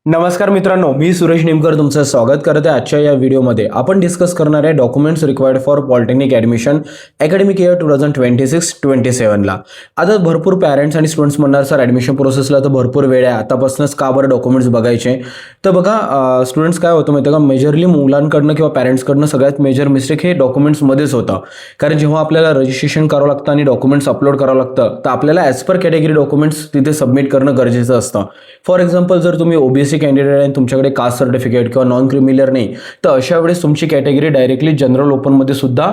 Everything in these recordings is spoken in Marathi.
नमस्कार मित्रांनो, मी सुरेश निमकर तुमचं स्वागत करते आजच्या या व्हिडिओमध्ये. आपण डिस्कस करणार आहे documents required for polytechnic admission academic year 2026-27ला. आता भरपूर पॅरेंट्स आणि स्टुडंट्स म्हणणार सर ॲडमिशन प्रोसेसला तर भरपूर वेळ आहे, आतापासूनच का बरं डॉक्युमेंट्स बघायचे. तर बघा स्टुडंट्स काय होतं माहिती आहे का, मेजरली मुलांकडनं किंवा पॅरेंट्सकडनं सगळ्यात मेजर मिस्टेक हे डॉक्युमेंट्समध्येच होतं. कारण जेव्हा आपल्याला रजिस्ट्रेशन करावं लागतं आणि डॉक्युमेंट्स अपलोड करावं लागतं तर आपल्याला ॲज पर कॅटेगरी डॉक्युमेंट्स तिथे सबमिट करणं गरजेचं असतं. फॉर एक्झाम्पल जर तुम्ही ओबीसी कॅन्डिडेट आहे तुमच्याकडे कास्ट सर्टिफिकेट किंवा नॉन क्रिमिलियर नाही, तर अशा वेळेस तुमची कॅटेगरी डायरेक्टली जनरल ओपनमध्ये सुद्धा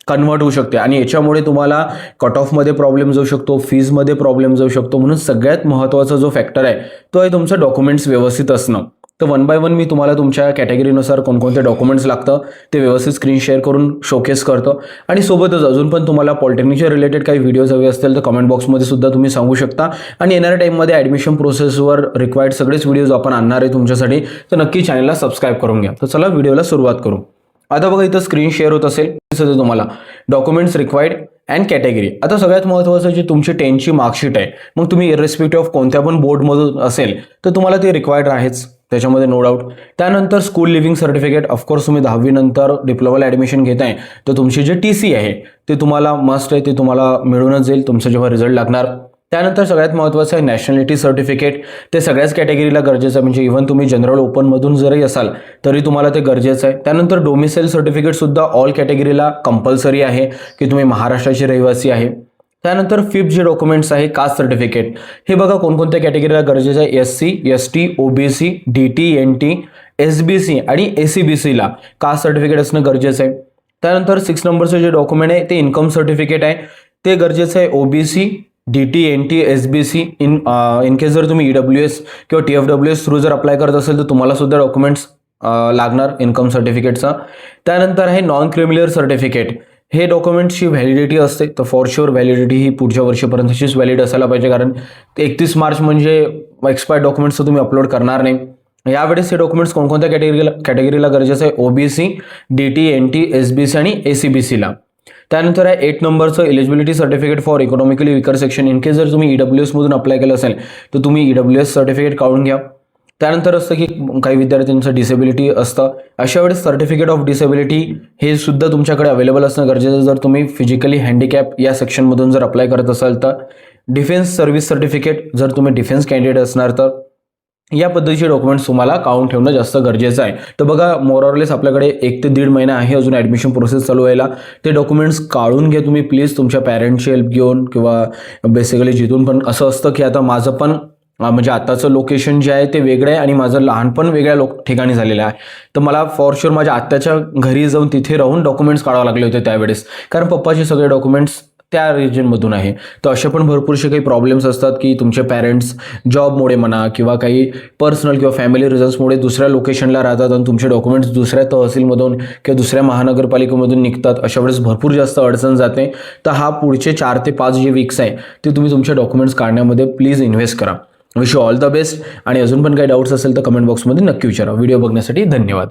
कन्वर्ट होऊ शकते आणि याच्यामुळे तुम्हाला कट ऑफमध्ये प्रॉब्लेम जाऊ शकतो, फीजमध्ये प्रॉब्लेम जाऊ शकतो. म्हणून सगळ्यात महत्त्वाचा जो फॅक्टर आहे तो आहे तुमचं डॉक्युमेंट्स व्यवस्थित असणं. तर वन बाय वन मी तुम्हाला तुमच्या कॅटेगरीनुसार कोणकोणते डॉक्युमेंट्स लागतं ते व्यवस्थित स्क्रीन शेअर करून शोकेस करतो. आणि सोबतच अजून पण तुम्हाला पॉलिटेक्निकच्या रिलेटेड काही व्हिडिओज हवे असतील तर कमेंट बॉक्समध्ये सुद्धा तुम्ही सांगू शकता. आणि येणाऱ्या टाईममध्ये ॲडमिशन प्रोसेसवर रिक्वायर्ड सगळेच व्हिडिओज आपण आणणार आहे तुमच्यासाठी, तर नक्की चॅनलला सबस्क्राईब करून घ्या. तर चला व्हिडिओला सुरुवात करू. आता बघा इथं स्क्रीन शेअर होत असेल, दिसतं तुम्हाला डॉक्युमेंट्स रिक्वायर्ड अँड कॅटेगरी. आता सगळ्यात महत्त्वाचं जे तुमची 10ची मार्कशीट आहे, मग तुम्ही इरेस्पेक्टिव्ह ऑफ कोणत्या पण बोर्डमधून असेल तर तुम्हाला ते रिक्वायर्ड आहेच, त्याच्यामध्ये नो डाऊट. त्यानंतर स्कूल लिव्हिंग सर्टिफिकेट, ऑफकोर्स तुम्ही 10वी नंतर डिप्लोमाला ॲडमिशन घेताय तर तुमची जे TC आहे ते तुम्हाला मस्ट आहे, ते तुम्हाला मिळूनच जाईल तुमचं जेव्हा रिझल्ट लागणार. त्यानंतर सगळ्यात महत्त्वाचं आहे नॅशनॅलिटी सर्टिफिकेट. ते सगळ्याच कॅटेगरीला गरजेचं आहे, म्हणजे इव्हन तुम्ही जनरल ओपनमधून जरी असाल तरी तुम्हाला ते गरजेचं आहे. त्यानंतर डोमिसाईल सर्टिफिकेटसुद्धा ऑल कॅटेगरीला कंपल्सरी आहे की तुम्ही महाराष्ट्राचे रहिवासी आहे. त्यानंतर फिफ्थ जे डॉक्युमेंट्स आहे कास्ट सर्टिफिकेट, हे बघा कोणकोणत्या कॅटेगरीला गरजेचं आहे. SC, ST, OBC, DT, NT, SBC आणि ACBCला कास्ट सर्टिफिकेट असणं गरजेचं आहे. त्यानंतर 6 नंबरचं जे डॉक्युमेंट आहे ते इन्कम सर्टिफिकेट आहे, ते गरजेचं आहे. OBC, DT, NT, SBC in case जर तुम्ही EWS किंवा TFWS थ्रू जर अप्लाय करत असेल तर तुम्हाला सुद्धा डॉक्युमेंट्स लागणार इन्कम सर्टिफिकेटचा. त्यानंतर आहे नॉन क्रिमिलियर सर्टिफिकेट. हे डॉक्युमेंट्सची व्हॅलिडिटी असते, तर फॉर शुअर व्हॅलिडिटी ही पुढच्या वर्षीपर्यंतचीच व्हॅलिड असायला पाहिजे, कारण 31 मार्च म्हणजे एक्सपायर्ड डॉक्युमेंट्स तर तुम्ही अपलोड करणार नाही. यावेळेस हे डॉक्युमेंट्स कोणकोणत्या कॅटेगरीला गरजेचं आहे. OBC, DT, NT, SBC आणि ACBCला. त्यानंतर आहे 8 नंबरचं eligibility certificate for economically weaker section. In case जर तुम्ही EWS मधून अप्लाय केलं असेल तर तुम्ही EWS सर्टिफिकेट काढून घ्या. त्यानंतर असतं की काही विद्यार्थ्यांचं डिसेबिलिटी असतं, अशा वेळेस सर्टिफिकेट ऑफ डिसेबिलिटी हे सुद्धा तुमच्याकडे अवेलेबल असणं गरजेचं जर तुम्ही फिजिकली हँडिकॅप या सेक्शनमधून जर अप्लाय करत असाल तर. डिफेन्स सर्व्हिस सर्टिफिकेट, जर तुम्ही डिफेन्स कॅन्डिडेट असणार तर या पद्धतीचे डॉक्युमेंट्स तुम्हाला काढून ठेवणं जास्त गरजेचं आहे. तर बघा मोरॉरलेस आपल्याकडे 1 ते 1.5 महिना आहे अजून ॲडमिशन प्रोसेस चालू व्हायला. ते डॉक्युमेंट्स काढून घ्या तुम्ही प्लीज, तुमच्या पॅरेंट्सची हेल्प घेऊन किंवा बेसिकली जिथून पण. असं असतं की आता माझं पण म्हणजे आत्ताचं लोकेशन जे आहे ते वेगळं आहे आणि माझं लहानपण वेगळ्या ठिकाणी झालेलं आहे, तर मला फॉर शुअर माझ्या आत्याच्या घरी जाऊन तिथे राहून डॉक्युमेंट्स काढावे लागले होते त्यावेळेस, कारण पप्पाचे सगळे डॉक्युमेंट्स त्या रिजनमधून आहे. तर असे पण भरपूरसे काही प्रॉब्लेम्स असतात की तुमचे पॅरेंट्स जॉबमुळे म्हणा किंवा काही पर्सनल किंवा फॅमिली रिझन्समुळे दुसऱ्या लोकेशनला राहतात आणि तुमचे डॉक्युमेंट्स दुसऱ्या तहसीलमधून किंवा दुसऱ्या महानगरपालिकेमधून निघतात. अशा वेळेस भरपूर जास्त अडचण जाते. तर हा पुढचे 4 ते 5 जे वीक्स आहे ते तुम्ही तुमचे डॉक्युमेंट्स काढण्यामध्ये प्लीज इन्व्हेस्ट करा. Wish you all the best. आणि अजून पण काही डाऊट्स असेल तर कमेंट बॉक्समध्ये नक्की विचारा. व्हिडिओ बघण्यासाठी धन्यवाद.